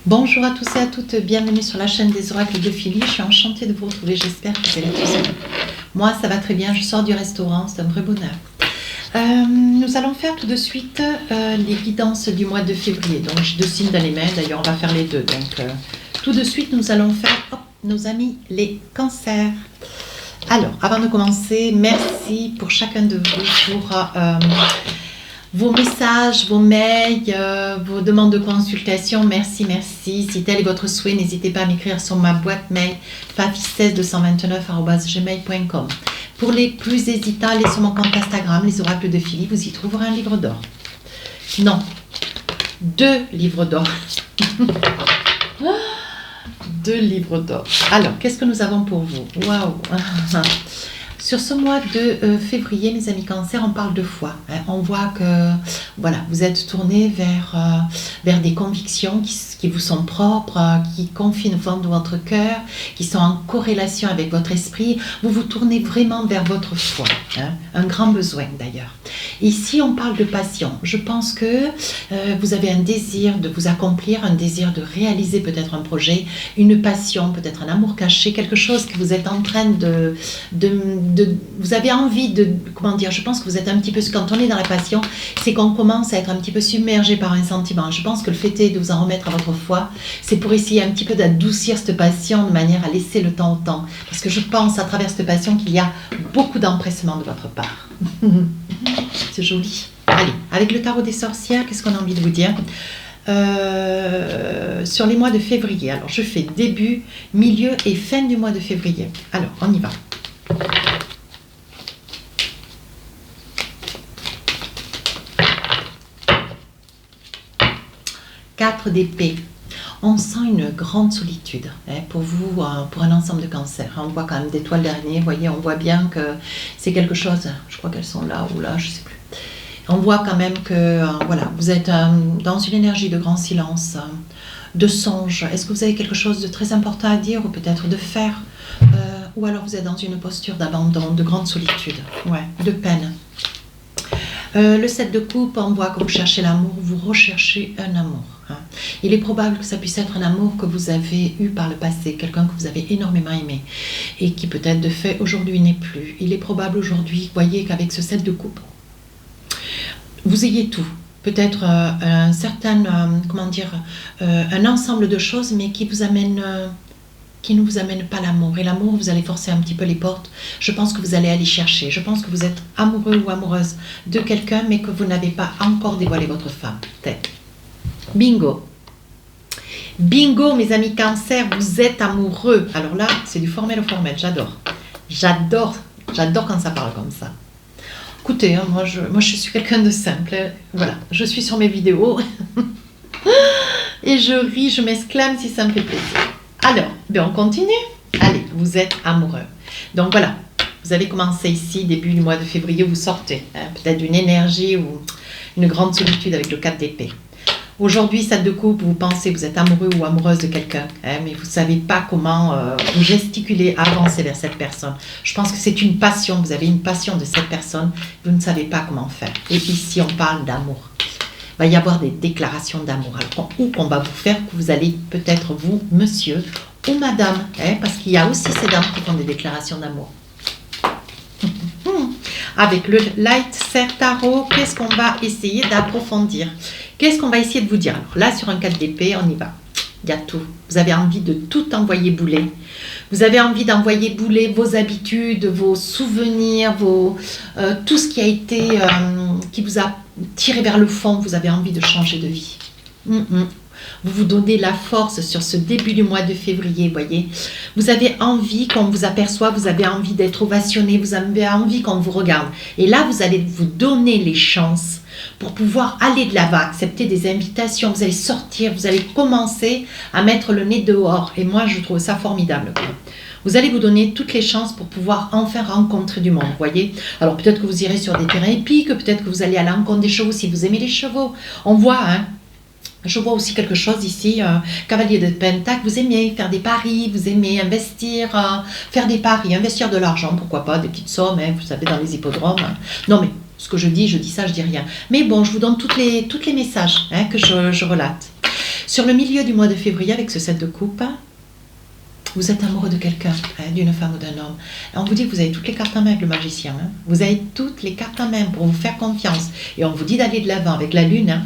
Bonjour à tous et à toutes, bienvenue sur la chaîne des oracles de Philly. Je suis enchantée de vous retrouver, j'espère que vous allez tous bien. Moi ça va très bien, je sors du restaurant, c'est un vrai bonheur. Nous allons faire tout de suite les guidances du mois de février. Donc j'ai deux signes dans les mains, d'ailleurs on va faire les deux. Donc tout de suite nous allons faire nos amis les cancers. Alors avant de commencer, merci pour chacun de vous pour vos messages, vos mails, vos demandes de consultation, merci. Si tel est votre souhait, n'hésitez pas à m'écrire sur ma boîte mail fafi1629@gmail.com. Pour les plus hésitants, allez sur mon compte Instagram, les oracles de Philly, vous y trouverez un livre d'or. Non, 2 livres d'or. 2 livres d'or. Alors, qu'est-ce que nous avons pour vous? Waouh. Sur ce mois de février, mes amis cancers, on parle de foi. On voit que voilà, vous êtes tournés vers des convictions qui vous sont propres, qui confinent au fond de votre cœur, qui sont en corrélation avec votre esprit. Vous vous tournez vraiment vers votre foi. Un grand besoin d'ailleurs. Ici, on parle de passion. Je pense que vous avez un désir de vous accomplir, un désir de réaliser peut-être un projet, une passion, peut-être un amour caché, quelque chose que vous êtes en train vous avez envie de, comment dire, je pense que vous êtes un petit peu, quand on est dans la passion, c'est qu'on commence à être un petit peu submergé par un sentiment. Je pense que le fait est de vous en remettre à votre foi, c'est pour essayer un petit peu d'adoucir cette passion de manière à laisser le temps au temps. Parce que je pense à travers cette passion qu'il y a beaucoup d'empressement de votre part. C'est joli. Allez, avec le tarot des sorcières, qu'est-ce qu'on a envie de vous dire sur les mois de février? Alors, je fais début, milieu et fin du mois de février. Alors, on y va. 4 d'épée. On sent une grande solitude pour vous, pour un ensemble de cancers. On voit quand même des toiles d'araignée, vous voyez, on voit bien que c'est quelque chose, je crois qu'elles sont là ou là, je ne sais plus. On voit quand même que voilà, vous êtes dans une énergie de grand silence, de songe. Est-ce que vous avez quelque chose de très important à dire ou peut-être de faire ou alors vous êtes dans une posture d'abandon, de grande solitude, de peine. Le 7 de coupe, on voit que vous cherchez l'amour, vous recherchez un amour. Il est probable que ça puisse être un amour que vous avez eu par le passé, quelqu'un que vous avez énormément aimé et qui peut-être de fait aujourd'hui n'est plus. Il est probable aujourd'hui, vous voyez, qu'avec ce 7 de coupe, vous ayez tout. Peut-être un certain, un ensemble de choses, mais qui vous amène... qui ne vous amène pas l'amour. Et l'amour, vous allez forcer un petit peu les portes. Je pense que vous allez aller chercher. Je pense que vous êtes amoureux ou amoureuse de quelqu'un, mais que vous n'avez pas encore dévoilé votre femme. Peut-être. Bingo. Bingo, mes amis cancer, vous êtes amoureux. Alors là, c'est du formel au formel. J'adore. J'adore quand ça parle comme ça. Écoutez, moi je suis quelqu'un de simple. Voilà, je suis sur mes vidéos. Et je ris, je m'exclame si ça me fait plaisir. Alors, on continue. Allez, vous êtes amoureux. Donc voilà, vous avez commencé ici, début du mois de février, vous sortez peut-être d'une énergie ou une grande solitude avec le 4 d'épée. Aujourd'hui, 7 de coupe, vous pensez que vous êtes amoureux ou amoureuse de quelqu'un, mais vous ne savez pas comment vous gesticuler, avancer vers cette personne. Je pense que c'est une passion, vous avez une passion de cette personne, vous ne savez pas comment faire. Et ici, on parle d'amour. Il va y avoir des déclarations d'amour. Alors, ou qu'on va vous faire, que vous allez peut-être vous, monsieur ou madame, parce qu'il y a aussi ces dames qui font des déclarations d'amour. Avec le Light Serre Tarot, qu'est-ce qu'on va essayer d'approfondir? Qu'est-ce qu'on va essayer de vous dire? Alors là, sur un 4 d'épée, on y va. Il y a tout. Vous avez envie de tout envoyer bouler. Vous avez envie d'envoyer bouler vos habitudes, vos souvenirs, tout ce qui a été, qui vous a tiré vers le fond. Vous avez envie de changer de vie. Vous vous donnez la force sur ce début du mois de février, voyez. Vous avez envie qu'on vous aperçoive, vous avez envie d'être ovationné, vous avez envie qu'on vous regarde. Et là, vous allez vous donner les chances pour pouvoir aller de l'avant, accepter des invitations. Vous allez sortir, vous allez commencer à mettre le nez dehors. Et moi, je trouve ça formidable. Vous allez vous donner toutes les chances pour pouvoir enfin rencontrer du monde, voyez. Alors peut-être que vous irez sur des terrains épiques, peut-être que vous allez à la rencontre des chevaux si vous aimez les chevaux. On voit, je vois aussi quelque chose ici, cavalier de pentacle, vous aimez faire des paris, vous aimez investir, faire des paris, investir de l'argent, pourquoi pas, des petites sommes, vous savez, dans les hippodromes. Non mais, ce que je dis ça, je dis rien. Mais bon, je vous donne tous les messages que je relate. Sur le milieu du mois de février, avec ce 7 de coupe, vous êtes amoureux de quelqu'un, hein, d'une femme ou d'un homme. Et on vous dit que vous avez toutes les cartes en main avec le magicien. Hein. Vous avez toutes les cartes en main pour vous faire confiance. Et on vous dit d'aller de l'avant avec la lune. Hein.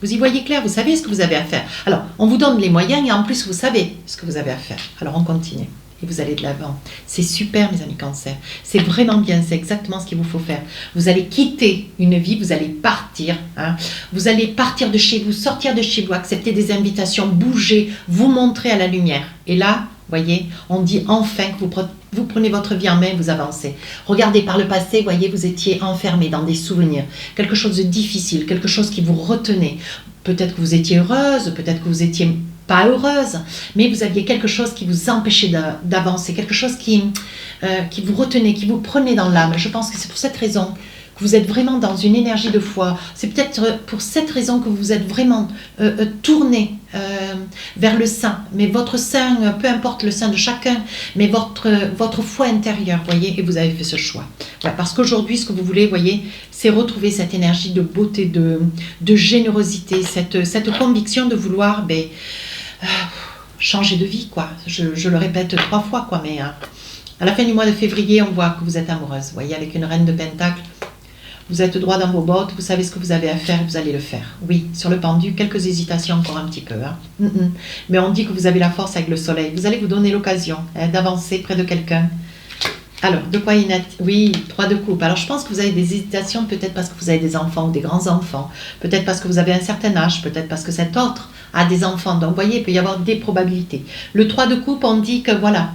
Vous y voyez clair, vous savez ce que vous avez à faire. Alors, on vous donne les moyens et en plus, vous savez ce que vous avez à faire. Alors, on continue. Et vous allez de l'avant. C'est super, mes amis Cancer. C'est vraiment bien, c'est exactement ce qu'il vous faut faire. Vous allez quitter une vie, vous allez partir. Hein. Vous allez partir de chez vous, sortir de chez vous, accepter des invitations, bouger, vous montrer à la lumière. Et là, voyez, on dit enfin que vous prenez votre vie en main et vous avancez. Regardez, par le passé, voyez, vous étiez enfermé dans des souvenirs. Quelque chose de difficile, quelque chose qui vous retenait. Peut-être que vous étiez heureuse, peut-être que vous étiez pas heureuse, mais vous aviez quelque chose qui vous empêchait d'avancer, quelque chose qui vous retenait, qui vous prenait dans l'âme. Je pense que c'est pour cette raison que vous êtes vraiment dans une énergie de foi. C'est peut-être pour cette raison que vous êtes vraiment tourné vers le sein. Mais votre sein, peu importe le sein de chacun, mais votre foi intérieure, voyez, et vous avez fait ce choix. Voilà, parce qu'aujourd'hui, ce que vous voulez, voyez, c'est retrouver cette énergie de beauté, de générosité, cette conviction de vouloir changer de vie, quoi. Je le répète 3 fois, quoi, mais à la fin du mois de février, on voit que vous êtes amoureuse, voyez, avec une reine de Pentacle. Vous êtes droit dans vos bottes, vous savez ce que vous avez à faire et vous allez le faire. Oui, sur le pendu, quelques hésitations encore un petit peu. Hein. Mais on dit que vous avez la force avec le soleil. Vous allez vous donner l'occasion d'avancer près de quelqu'un. Alors, de quoi il est... Oui, 3 de coupe. Alors, je pense que vous avez des hésitations, peut-être parce que vous avez des enfants ou des grands-enfants. Peut-être parce que vous avez un certain âge. Peut-être parce que cet autre a des enfants. Donc, vous voyez, il peut y avoir des probabilités. Le 3 de coupe, on dit que voilà...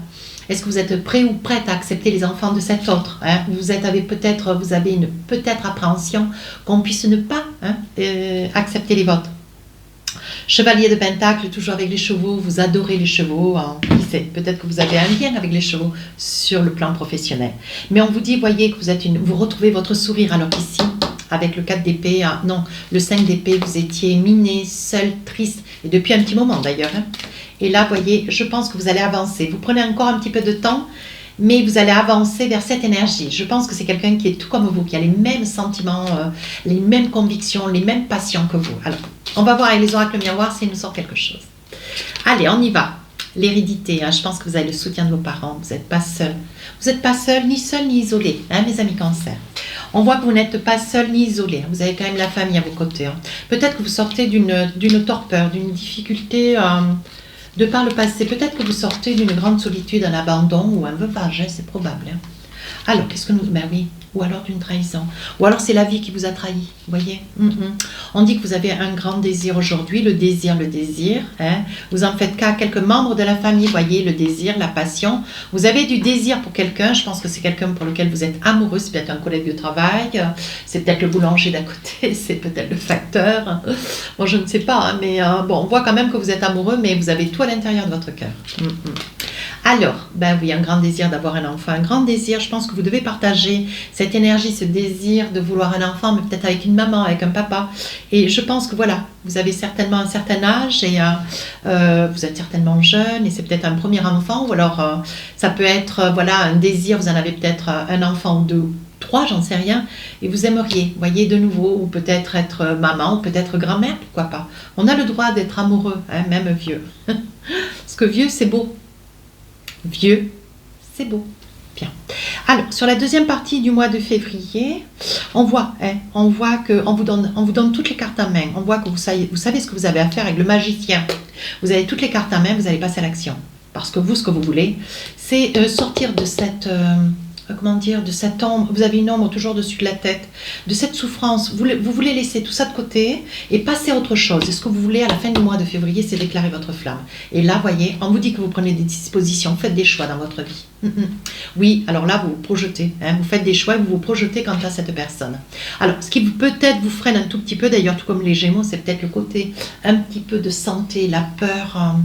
Est-ce que vous êtes prêt ou prête à accepter les enfants de cet autre, hein? Vous avez une peut-être appréhension qu'on puisse ne pas accepter les vôtres. Chevalier de Pentacle, toujours avec les chevaux, vous adorez les chevaux, hein? Qui sait, peut-être que vous avez un lien avec les chevaux sur le plan professionnel. Mais on vous dit, voyez, que vous retrouvez votre sourire, alors qu'ici, avec le 4 d'épée, non, le 5 d'épée, vous étiez miné, seul, triste, et depuis un petit moment d'ailleurs. Hein? Et là, voyez, je pense que vous allez avancer. Vous prenez encore un petit peu de temps, mais vous allez avancer vers cette énergie. Je pense que c'est quelqu'un qui est tout comme vous, qui a les mêmes sentiments, les mêmes convictions, les mêmes passions que vous. Alors, on va voir avec les oracles miroirs s'il nous sort quelque chose. Allez, on y va. L'hérédité, hein, je pense que vous avez le soutien de vos parents. Vous n'êtes pas seul. Vous n'êtes pas seul ni isolé, hein, mes amis Cancer. On voit que vous n'êtes pas seul ni isolé. Vous avez quand même la famille à vos côtés. Hein. Peut-être que vous sortez d'une torpeur, d'une difficulté... de par le passé, peut-être que vous sortez d'une grande solitude, un abandon ou un veuvage, hein, c'est probable. Hein. Alors, qu'est-ce que nous... Ben oui, ou alors d'une trahison. Ou alors c'est la vie qui vous a trahi, vous voyez. On dit que vous avez un grand désir aujourd'hui, le désir. Hein. Vous en faites cas à quelques membres de la famille, voyez, le désir, la passion. Vous avez du désir pour quelqu'un, je pense que c'est quelqu'un pour lequel vous êtes amoureux, c'est peut-être un collègue de travail, c'est peut-être le boulanger d'à côté, c'est peut-être le facteur. Bon, je ne sais pas, hein, mais bon, on voit quand même que vous êtes amoureux, mais vous avez tout à l'intérieur de votre cœur. Alors, ben oui, un grand désir d'avoir un enfant, un grand désir, je pense que vous devez partager cette énergie, ce désir de vouloir un enfant, mais peut-être avec une maman, avec un papa. Et je pense que voilà, vous avez certainement un certain âge et vous êtes certainement jeune et c'est peut-être un premier enfant ou alors ça peut être voilà un désir, vous en avez peut-être un enfant ou 2 ou 3, j'en sais rien, et vous aimeriez, voyez, de nouveau, ou peut-être être maman, ou peut-être grand-mère, pourquoi pas. On a le droit d'être amoureux, hein, même vieux. Parce que vieux, c'est beau. Vieux, c'est beau. Bien. Alors, sur la deuxième partie du mois de février, on voit qu'on vous donne toutes les cartes en main. On voit que vous savez ce que vous avez à faire avec le magicien. Vous avez toutes les cartes en main, vous allez passer à l'action. Parce que vous, ce que vous voulez, c'est sortir de cette... de cette ombre, vous avez une ombre toujours dessus de la tête, de cette souffrance, vous voulez laisser tout ça de côté et passer à autre chose. Et ce que vous voulez à la fin du mois de février, c'est déclarer votre flamme. Et là, voyez, on vous dit que vous prenez des dispositions, faites des choix dans votre vie. Oui, alors là, vous vous projetez, hein, vous faites des choix et vous vous projetez quant à cette personne. Alors, ce qui peut-être vous freine un tout petit peu, d'ailleurs, tout comme les Gémeaux, c'est peut-être le côté un petit peu de santé, la peur...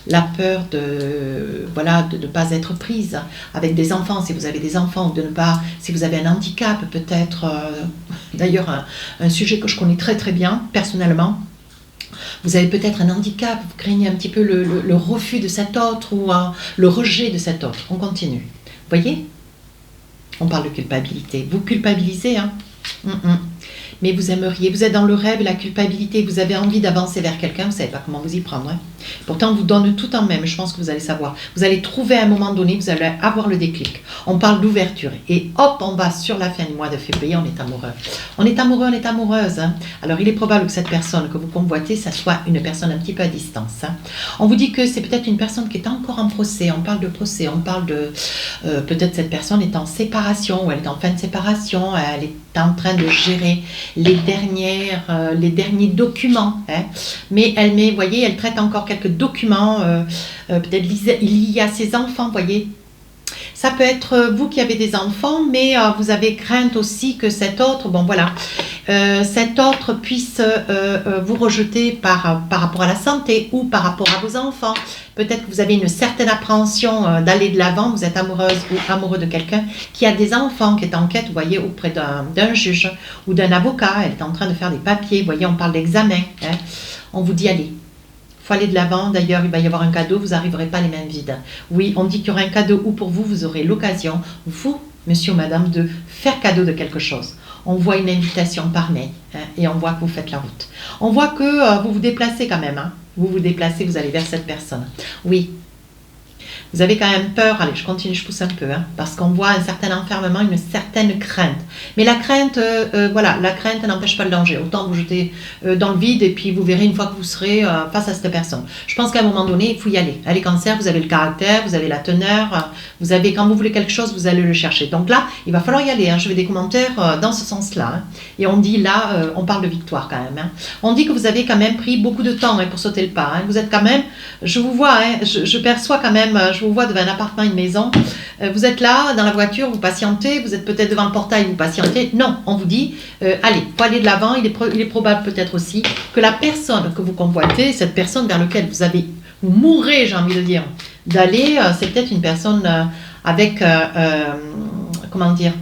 la peur de ne pas être prise avec des enfants, si vous avez des enfants, si vous avez un handicap, peut-être, d'ailleurs un sujet que je connais très très bien, personnellement, vous avez peut-être un handicap, vous craignez un petit peu le refus de cet autre ou le rejet de cet autre. On continue. Vous voyez ? On parle de culpabilité. Vous culpabilisez, hein ? mais vous aimeriez, vous êtes dans le rêve et la culpabilité, vous avez envie d'avancer vers quelqu'un, vous ne savez pas comment vous y prendre. Hein. Pourtant, on vous donne tout en même, je pense que vous allez savoir. Vous allez trouver à un moment donné, vous allez avoir le déclic. On parle d'ouverture et hop, on va sur la fin du mois de février, on est amoureux. On est amoureux, on est amoureuse. Hein. Alors, il est probable que cette personne que vous convoitez, ça soit une personne un petit peu à distance. Hein. On vous dit que c'est peut-être une personne qui est encore en procès, on parle de procès, on parle de... peut-être cette personne est en séparation, ou elle est en fin de séparation, elle est en train de gérer les derniers documents. Hein. Mais vous voyez, elle traite encore quelques documents, peut-être il y a ses enfants, vous voyez. Ça peut être vous qui avez des enfants, mais vous avez crainte aussi que cet autre, bon voilà, cet autre puisse vous rejeter par rapport à la santé ou par rapport à vos enfants. Peut-être que vous avez une certaine appréhension d'aller de l'avant, vous êtes amoureuse ou amoureux de quelqu'un qui a des enfants, qui est en quête, vous voyez, auprès d'un juge ou d'un avocat. Elle est en train de faire des papiers, vous voyez, on parle d'examen. Hein. On vous dit, allez. Il faut aller de l'avant, d'ailleurs il va y avoir un cadeau, vous n'arriverez pas les mains vides. Oui, on dit qu'il y aura un cadeau où pour vous, vous aurez l'occasion, vous, monsieur ou madame, de faire cadeau de quelque chose. On voit une invitation par mail hein, et on voit que vous faites la route. On voit que vous vous déplacez quand même, hein. Vous vous déplacez, vous allez vers cette personne. Oui. Vous avez quand même peur, allez je continue, je pousse un peu, hein, parce qu'on voit un certain enfermement, une certaine crainte. Mais la crainte, voilà, la crainte n'empêche pas le danger. Autant vous jeter dans le vide et puis vous verrez une fois que vous serez face à cette personne. Je pense qu'à un moment donné, il faut y aller. Allez Cancer, vous avez le caractère, vous avez la teneur, vous avez, quand vous voulez quelque chose, vous allez le chercher. Donc là, il va falloir y aller. Hein. Je vais des commentaires dans ce sens-là. Hein. Et on dit là, on parle de victoire quand même. Hein. On dit que vous avez quand même pris beaucoup de temps hein, pour sauter le pas. Hein. Vous êtes quand même, je vous vois, hein, je perçois quand même, je vous vois devant un appartement, une maison, vous êtes là, dans la voiture, vous patientez, vous êtes peut-être devant le portail, vous patientez. Non, on vous dit, allez, il faut aller de l'avant. Il est probable peut-être aussi que la personne que vous convoitez, cette personne vers laquelle vous mourrez, j'ai envie de dire, d'aller, c'est peut-être une personne avec, comment dire,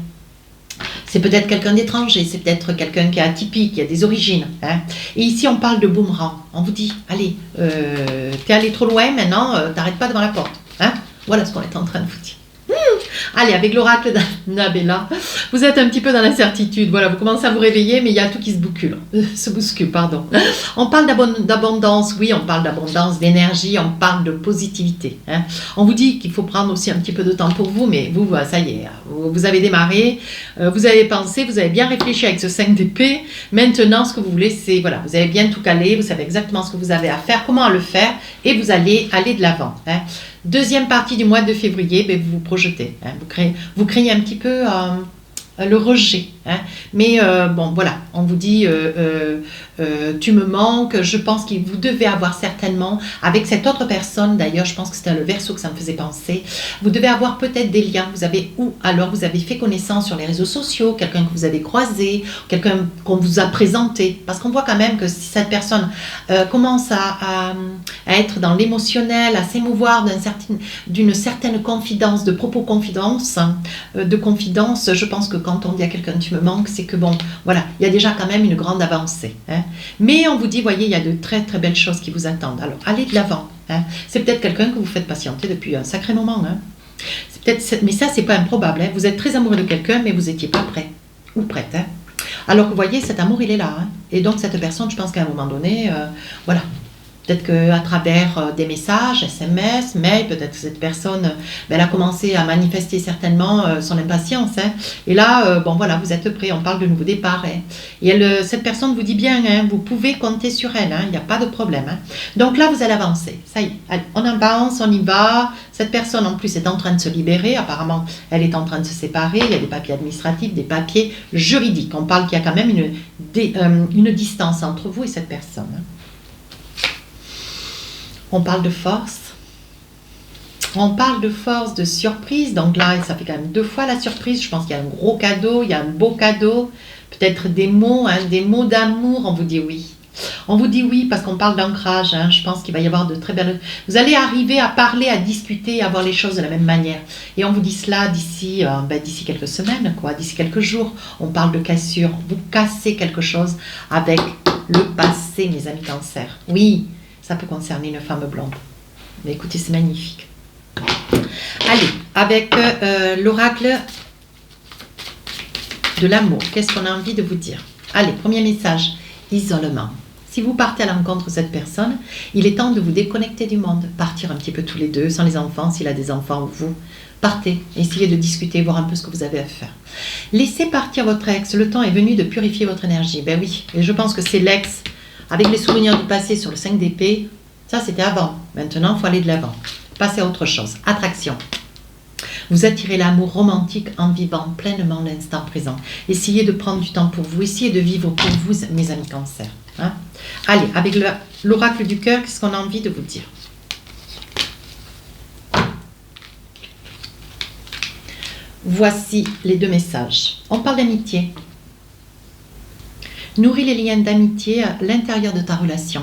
c'est peut-être quelqu'un d'étranger, c'est peut-être quelqu'un qui est atypique, qui a des origines. Hein. Et ici, on parle de boomerang. On vous dit, allez, t'es allé trop loin, maintenant, t'arrêtes pas devant la porte. Hein. Voilà ce qu'on est en train de vous dire. Allez, avec l'oracle d'Annabella, vous êtes un petit peu dans l'incertitude. Voilà, vous commencez à vous réveiller, mais il y a tout qui se bouscule, pardon. On parle d'abondance, oui, on parle d'abondance, d'énergie, on parle de positivité. Hein. On vous dit qu'il faut prendre aussi un petit peu de temps pour vous, mais vous, ça y est, vous avez démarré, vous avez pensé, vous avez bien réfléchi avec ce 5 d'épée. Maintenant, ce que vous voulez, c'est, voilà, vous avez bien tout calé, vous savez exactement ce que vous avez à faire, comment le faire, et vous allez aller de l'avant. Hein. Deuxième partie du mois de février, ben vous vous projetez. Hein, vous craignez un petit peu le rejet. Hein, mais bon, voilà, on vous dit, tu me manques. Je pense que vous devez avoir certainement, avec cette autre personne, d'ailleurs, je pense que c'était le Verseau que ça me faisait penser, vous devez avoir peut-être des liens. Vous avez alors vous avez fait connaissance sur les réseaux sociaux, quelqu'un que vous avez croisé, quelqu'un qu'on vous a présenté. Parce qu'on voit quand même que si cette personne commence à être dans l'émotionnel, à s'émouvoir d'une certaine confidence, de propos confidence, de confidence, je pense que quand on dit à quelqu'un tu me manques, c'est que bon, voilà, il y a déjà quand même une grande avancée. Hein. Mais on vous dit, voyez, il y a de très très belles choses qui vous attendent. Alors, allez de l'avant. Hein. C'est peut-être quelqu'un que vous faites patienter depuis un sacré moment. Hein. Mais ça, c'est pas improbable. Hein. Vous êtes très amoureux de quelqu'un, mais vous n'étiez pas prêt ou prête. Hein. Alors que, vous voyez, cet amour, il est là. Hein. Et donc, cette personne, je pense qu'à un moment donné, voilà. Peut-être qu'à travers des messages, SMS, mails, peut-être que cette personne, elle a commencé à manifester certainement son impatience. Hein. Et là, bon voilà, vous êtes prêts, on parle de nouveau départ. Hein. Et cette personne vous dit bien, hein, vous pouvez compter sur elle, hein, il n'y a pas de problème. Hein. Donc là, vous allez avancer. Ça y est, allez, on avance, on y va. Cette personne, en plus, est en train de se libérer. Apparemment, elle est en train de se séparer. Il y a des papiers administratifs, des papiers juridiques. On parle qu'il y a quand même une distance entre vous et cette personne. Hein. On parle de force. On parle de force, de surprise. Donc là, ça fait quand même 2 fois la surprise. Je pense qu'il y a un gros cadeau, il y a un beau cadeau. Peut-être des mots, hein, des mots d'amour. On vous dit oui. On vous dit oui parce qu'on parle d'ancrage. Hein. Je pense qu'il va y avoir de très belles... Vous allez arriver à parler, à discuter, à voir les choses de la même manière. Et on vous dit cela d'ici quelques semaines, quoi, d'ici quelques jours. On parle de cassure. Vous cassez quelque chose avec le passé, mes amis Cancer. Oui. Ça peut concerner une femme blonde. Mais écoutez, c'est magnifique. Allez, avec l'oracle de l'amour, qu'est-ce qu'on a envie de vous dire? Allez, premier message, isolement. Si vous partez à l'encontre de cette personne, il est temps de vous déconnecter du monde, partir un petit peu tous les deux, sans les enfants, s'il a des enfants ou vous. Partez, essayez de discuter, voir un peu ce que vous avez à faire. Laissez partir votre ex, le temps est venu de purifier votre énergie. Ben oui, et je pense que c'est l'ex, avec les souvenirs du passé sur le 5 d'épée, ça c'était avant. Maintenant, il faut aller de l'avant. Passez à autre chose. Attraction. Vous attirez l'amour romantique en vivant pleinement l'instant présent. Essayez de prendre du temps pour vous, essayez de vivre pour vous, mes amis Cancer. Hein? Allez, avec l'oracle du cœur, qu'est-ce qu'on a envie de vous dire? Voici les deux messages. On parle d'amitié. Nourris les liens d'amitié à l'intérieur de ta relation.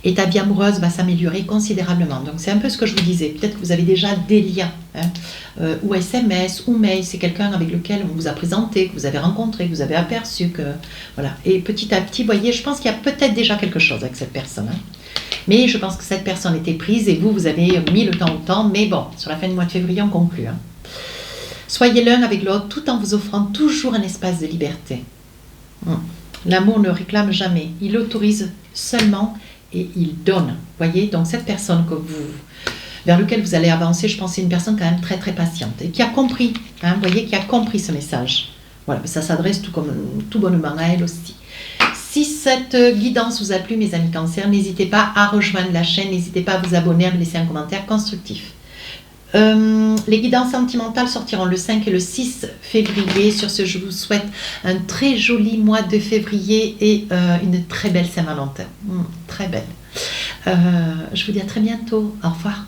Et ta vie amoureuse va s'améliorer considérablement. Donc c'est un peu ce que je vous disais. Peut-être que vous avez déjà des liens, hein, ou SMS, ou mail. C'est quelqu'un avec lequel on vous a présenté, que vous avez rencontré, que vous avez aperçu. Voilà. Et petit à petit, voyez, je pense qu'il y a peut-être déjà quelque chose avec cette personne. Hein. Mais je pense que cette personne était prise et vous avez mis le temps au temps. Mais bon, sur la fin du mois de février, on conclut. Hein. Soyez l'un avec l'autre tout en vous offrant toujours un espace de liberté. L'amour ne réclame jamais. Il autorise seulement et il donne. Voyez, donc cette personne vers laquelle vous allez avancer, je pense que c'est une personne quand même très très patiente et qui a compris, hein, voyez, qui a compris ce message. Voilà, ça s'adresse tout bonnement à elle aussi. Si cette guidance vous a plu, mes amis Cancer, n'hésitez pas à rejoindre la chaîne, n'hésitez pas à vous abonner, à me laisser un commentaire constructif. Les guidances sentimentales sortiront le 5 et le 6 février. Sur ce, je vous souhaite un très joli mois de février et une très belle Saint-Valentin. Très belle. Je vous dis à très bientôt. Au revoir.